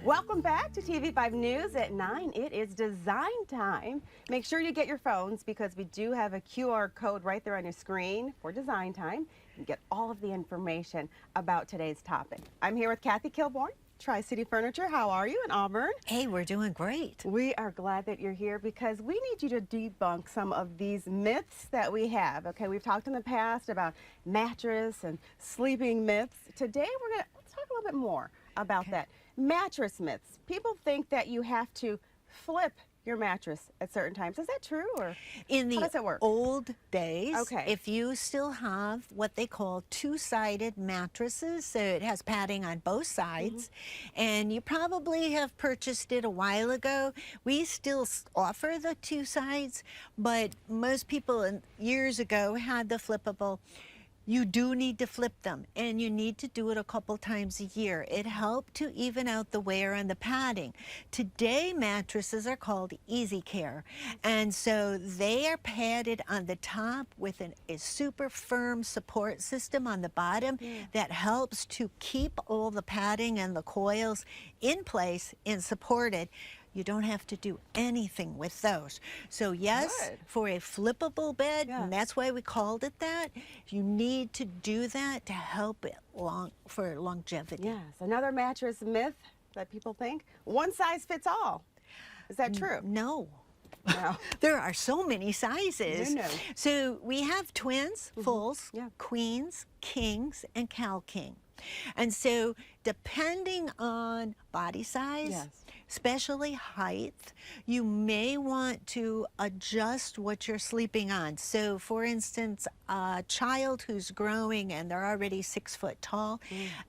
Welcome back to TV5 News at 9. It is design time. Make sure you get your phones because we do have a QR code right there on your screen for design time. You can get all of the information about today's topic. I'm here with Kathy Kilborn, Tri-City Furniture. How are you in Auburn? Hey, we're doing great. We are glad that you're here because we need you to debunk some of these myths that we have. Okay, we've talked in the past about mattress and sleeping myths. Today let's talk a little bit more about that. Mattress myths. People think that you have to flip your mattress at certain times. Is that true, or In how the does it work? old days, Okay. if you still have what they call two-sided mattresses, so it has padding on both sides, and you probably have purchased it a while ago, we still offer the two sides, but most people years ago had the flippable. You do need to flip them, and you need to do it a couple times a year. It helped to even out the wear on the padding. Today, mattresses are called Easy Care, and so they are padded on the top with a super firm support system on the bottom that helps to keep all the padding and the coils in place and supported. You don't have to do anything with those. So yes, for a flippable bed, and that's why we called it that, you need to do that to help it for longevity. Yes, another mattress myth that people think, one size fits all. Is that true? No. No. There are so many sizes. No. So we have twins, fulls, queens, kings, and Cal King. And so depending on body size, especially height, you may want to adjust what you're sleeping on. So for instance, a child who's growing and they're already 6 foot tall,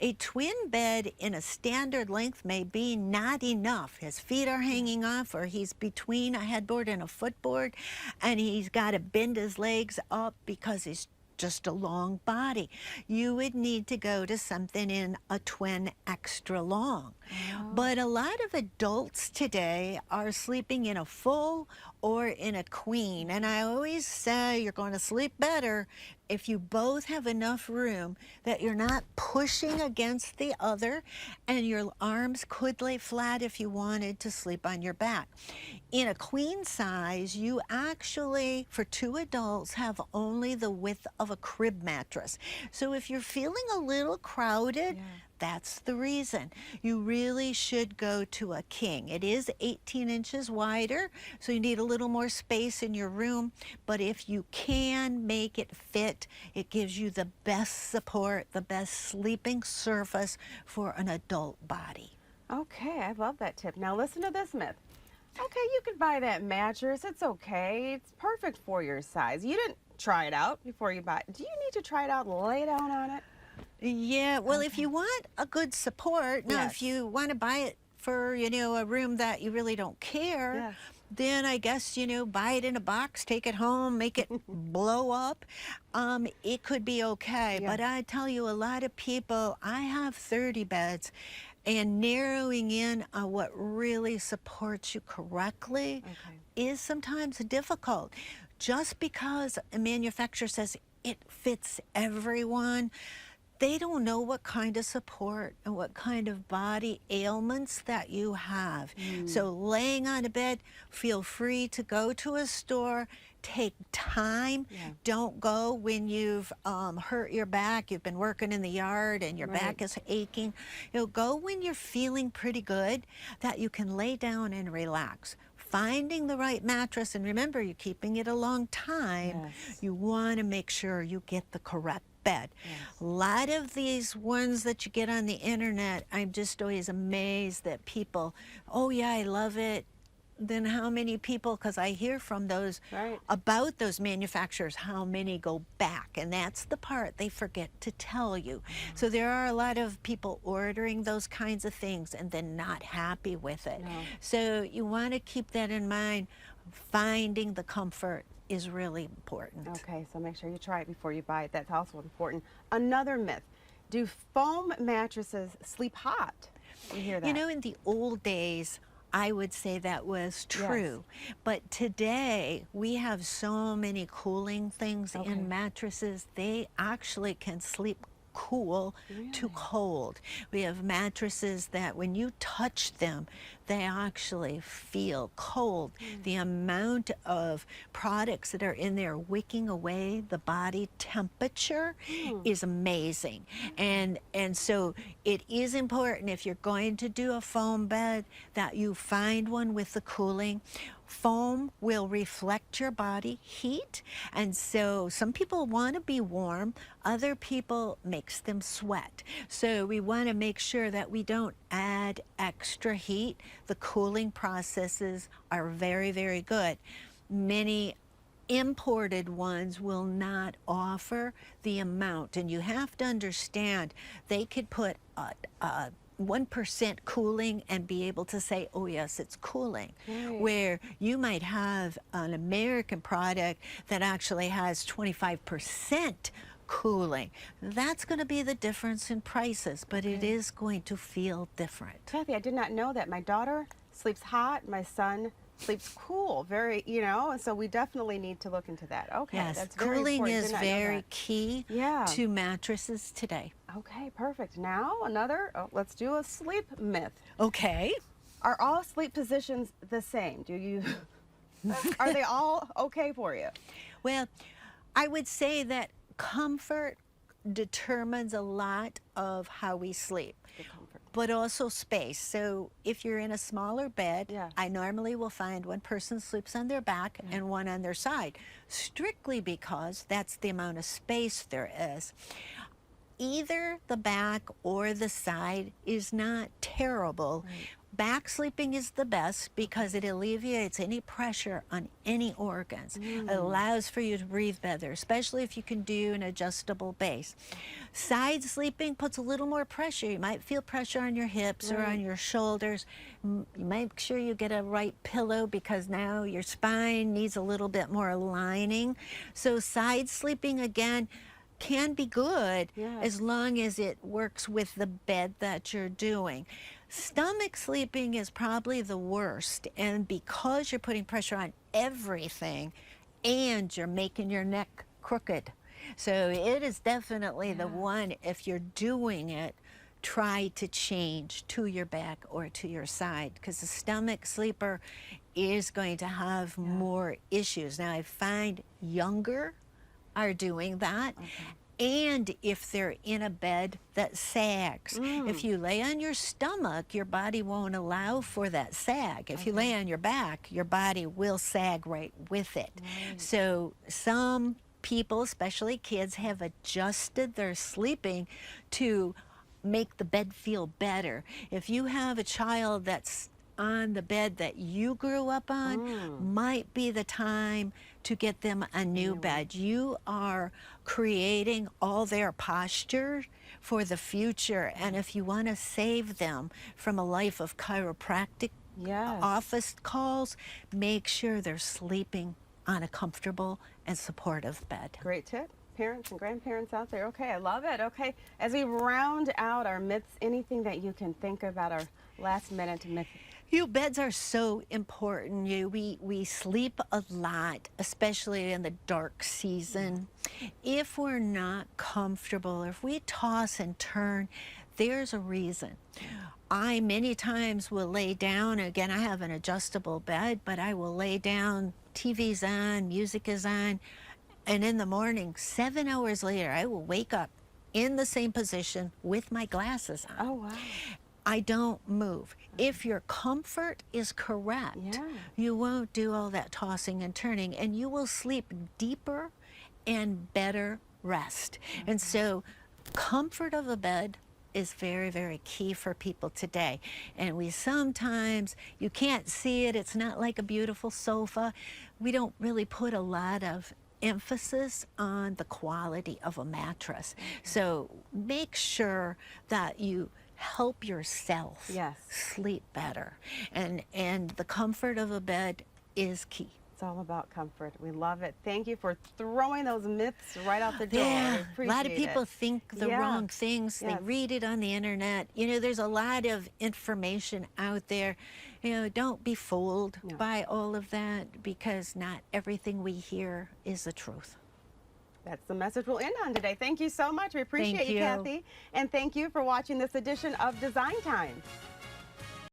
a twin bed in a standard length may be not enough. His feet are hanging off, or he's between a headboard and a footboard, and he's got to bend his legs up because he's just a long body. You would need to go to something in a twin extra long. But a lot of adults today are sleeping in a full or in a queen, and I always say you're going to sleep better if you both have enough room that you're not pushing against the other, and your arms could lay flat if you wanted to sleep on your back. In a queen size, you actually, for two adults, have only the width of a crib mattress. So if you're feeling a little crowded, that's the reason. You really should go to a king. It is 18 inches wider, so you need a little more space in your room, but if you can make it fit, it gives you the best support, the best sleeping surface for an adult body. Okay, I love that tip. Now listen to this myth. Okay, you could buy that mattress. It's okay. It's perfect for your size. You didn't try it out before you buy it. Do you need to try it out and lay down on it? Yeah, well, if you want a good support, now if you want to buy it for, a room that you really don't care, then I guess, buy it in a box, take it home, make it blow up. It could be okay. But I tell you, a lot of people, I have 30 beds, and narrowing in on what really supports you correctly is sometimes difficult. Just because a manufacturer says it fits everyone, they don't know what kind of support and what kind of body ailments that you have. So laying on a bed, feel free to go to a store, take time. Don't go when you've hurt your back, you've been working in the yard and your back is aching. Go when you're feeling pretty good, that you can lay down and relax. Finding the right mattress, and remember, you're keeping it a long time, you want to make sure you get the correct bed. A lot of these ones that you get on the internet, I'm just always amazed that people, oh yeah, I love it. Then how many people, because I hear from those about those manufacturers, how many go back, and that's the part they forget to tell you. So there are a lot of people ordering those kinds of things and then not happy with it. So you want to keep that in mind. Finding the comfort is really important. Okay, so make sure you try it before you buy it. That's also important. Another myth, do foam mattresses sleep hot? You hear that? In the old days, I would say that was true. But today, we have so many cooling things in mattresses, they actually can sleep cool to Really? cold. We have mattresses that when you touch them, they actually feel cold. The amount of products that are in there wicking away the body temperature is amazing. And so it is important, if you're going to do a foam bed, that you find one with the cooling. Foam will reflect your body heat, and so some people want to be warm, other people makes them sweat. So we want to make sure that we don't add extra heat. The cooling processes are very, very good. Many imported ones will not offer the amount, and you have to understand they could put a 1% cooling and be able to say, oh yes, it's cooling. Right. Where you might have an American product that actually has 25% cooling. That's going to be the difference in prices, but it is going to feel different. Kathy, I did not know that. My daughter sleeps hot, my son sleeps cool, very, and so we definitely need to look into that. Okay, Yes, that's very cooling important. is Did not know very that. key Yeah. to mattresses today. Okay, perfect. Now let's do a sleep myth. Okay. Are all sleep positions the same? Are they all okay for you? Well, I would say that comfort determines a lot of how we sleep, Good comfort. but also space. So if you're in a smaller bed, Yes. I normally will find one person sleeps on their back and one on their side, strictly because that's the amount of space there is. Either the back or the side is not terrible. Right. Back sleeping is the best because it alleviates any pressure on any organs. It allows for you to breathe better, especially if you can do an adjustable base. Side sleeping puts a little more pressure. You might feel pressure on your hips or on your shoulders. You make sure you get a right pillow because now your spine needs a little bit more lining. So side sleeping, again, can be good as long as it works with the bed that you're doing. Stomach sleeping is probably the worst, and because you're putting pressure on everything and you're making your neck crooked. So it is definitely the one, if you're doing it, try to change to your back or to your side, because the stomach sleeper is going to have more issues. Now I find younger are doing that. And if they're in a bed that sags. If you lay on your stomach, your body won't allow for that sag. If you lay on your back, your body will sag right with it. So some people, especially kids, have adjusted their sleeping to make the bed feel better. If you have a child that's on the bed that you grew up on, might be the time to get them a new bed. You are creating all their posture for the future, and if you want to save them from a life of chiropractic office calls, make sure they're sleeping on a comfortable and supportive bed. Great tip. Parents and grandparents out there. Okay, I love it. Okay, as we round out our myths, anything that you can think about our last minute myth? Beds are so important. We sleep a lot, especially in the dark season. If we're not comfortable, if we toss and turn, there's a reason. I many times will lay down, again, I have an adjustable bed, but I will lay down, TV's on, music is on, and in the morning, 7 hours later, I will wake up in the same position with my glasses on. Oh, wow. I don't move. If your comfort is correct, you won't do all that tossing and turning, and you will sleep deeper and better rest. And so comfort of a bed is very, very key for people today. And we sometimes, you can't see it, it's not like a beautiful sofa. We don't really put a lot of emphasis on the quality of a mattress. So make sure that you help yourself sleep better. And the comfort of a bed is key. It's all about comfort. We love it. Thank you for throwing those myths right out the door. Yeah, We a lot of appreciate people it. think the wrong things. They read it on the internet. There's a lot of information out there. Don't be fooled by all of that, because not everything we hear is the truth. That's the message we'll end on today. Thank you so much. We appreciate Thank you, you. Kathy. And thank you for watching this edition of Design Time.